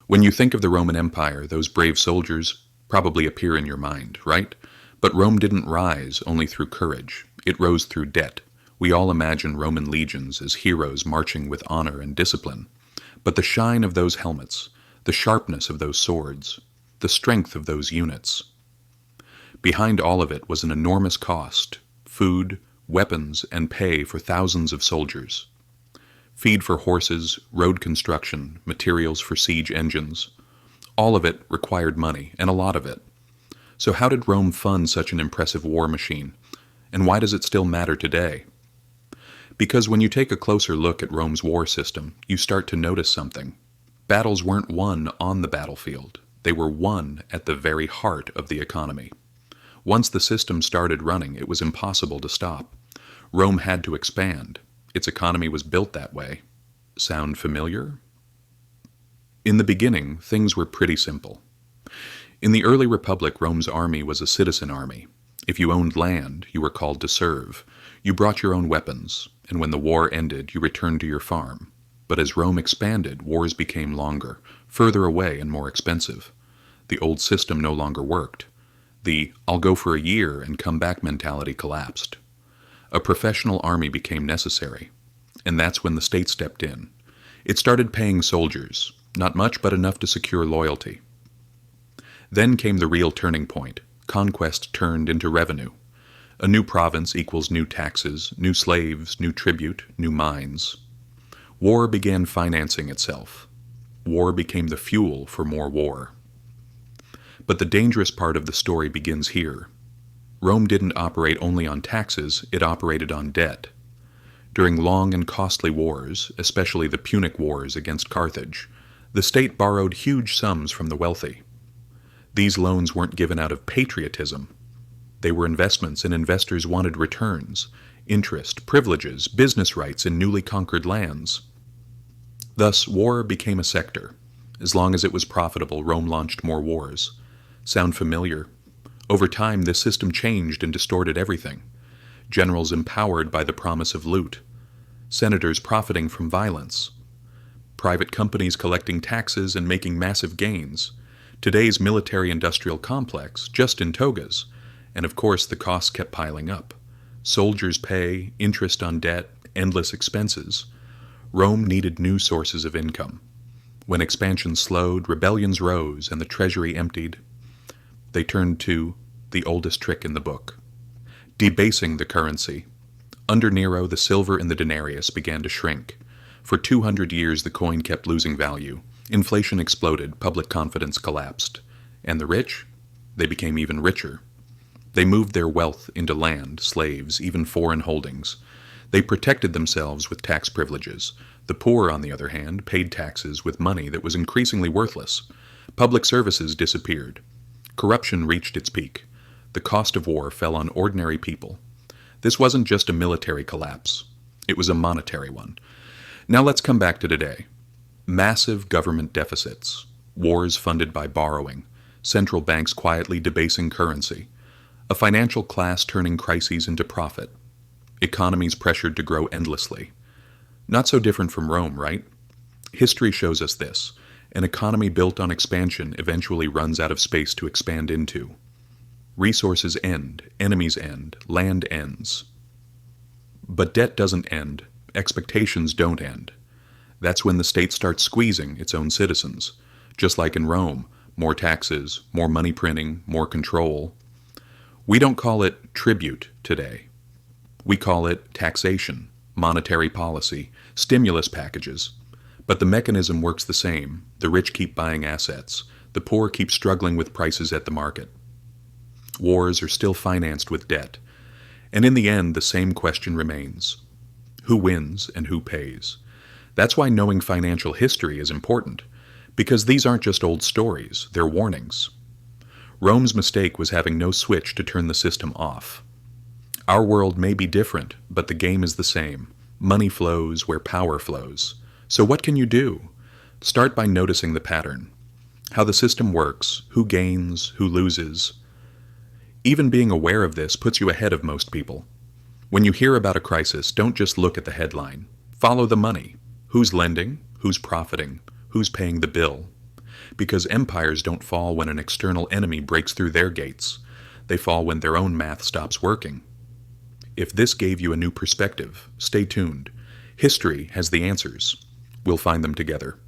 When you think of the Roman Empire, those brave soldiers probably appear in your mind, right? But Rome didn't rise only through courage. It rose through debt. We all imagine Roman legions as heroes marching with honor and discipline. But the shine of those helmets, the sharpness of those swords, the strength of those units, behind all of it was an enormous cost: food, weapons, and pay for thousands of soldiers. Feed for horses, road construction, materials for siege engines. All of it required money, and a lot of it. So how did Rome fund such an impressive war machine? And why does it still matter today? Because when you take a closer look at Rome's war system, you start to notice something. Battles weren't won on the battlefield. They were won at the very heart of the economy. Once the system started running, it was impossible to stop. Rome had to expand. Its economy was built that way. Sound familiar? In the beginning, things were pretty simple. In the early Republic, Rome's army was a citizen army. If you owned land, you were called to serve. You brought your own weapons, and when the war ended, you returned to your farm. But as Rome expanded, wars became longer, further away, and more expensive. The old system no longer worked. The "I'll go for a year and come back" mentality collapsed. A professional army became necessary, and that's when the state stepped in. It started paying soldiers, not much but enough to secure loyalty. Then came the real turning point. Conquest turned into revenue. A new province equals new taxes, new slaves, new tribute, new mines. War began financing itself. War became the fuel for more war. But the dangerous part of the story begins here. Rome didn't operate only on taxes, it operated on debt. During long and costly wars, especially the Punic Wars against Carthage, the state borrowed huge sums from the wealthy. These loans weren't given out of patriotism. They were investments, and investors wanted returns, interest, privileges, business rights in newly conquered lands. Thus, war became a sector. As long as it was profitable, Rome launched more wars. Sound familiar? Over time, this system changed and distorted everything. Generals empowered by the promise of loot. Senators profiting from violence. Private companies collecting taxes and making massive gains. Today's military-industrial complex, just in togas. And of course, the costs kept piling up. Soldiers' pay, interest on debt, endless expenses. Rome needed new sources of income. When expansion slowed, rebellions rose, and the treasury emptied. They turned to the oldest trick in the book: debasing the currency. Under Nero, the silver in the denarius began to shrink. For 200 years, the coin kept losing value. Inflation exploded, public confidence collapsed. And the rich? They became even richer. They moved their wealth into land, slaves, even foreign holdings. They protected themselves with tax privileges. The poor, on the other hand, paid taxes with money that was increasingly worthless. Public services disappeared. Corruption reached its peak. The cost of war fell on ordinary people. This wasn't just a military collapse. It was a monetary one. Now let's come back to today. Massive government deficits. Wars funded by borrowing. Central banks quietly debasing currency. A financial class turning crises into profit. Economies pressured to grow endlessly. Not so different from Rome, right? History shows us this. An economy built on expansion eventually runs out of space to expand into. Resources end, enemies end, land ends. But debt doesn't end. Expectations don't end. That's when the state starts squeezing its own citizens. Just like in Rome, more taxes, more money printing, more control. We don't call it tribute today. We call it taxation, monetary policy, stimulus packages. But the mechanism works the same. The rich keep buying assets. The poor keep struggling with prices at the market. Wars are still financed with debt. And in the end, the same question remains. Who wins and who pays? That's why knowing financial history is important, because these aren't just old stories, they're warnings. Rome's mistake was having no switch to turn the system off. Our world may be different, but the game is the same. Money flows where power flows. So what can you do? Start by noticing the pattern. How the system works, who gains, who loses. Even being aware of this puts you ahead of most people. When you hear about a crisis, don't just look at the headline. Follow the money. Who's lending? Who's profiting? Who's paying the bill? Because empires don't fall when an external enemy breaks through their gates. They fall when their own math stops working. If this gave you a new perspective, stay tuned. History has the answers. We'll find them together.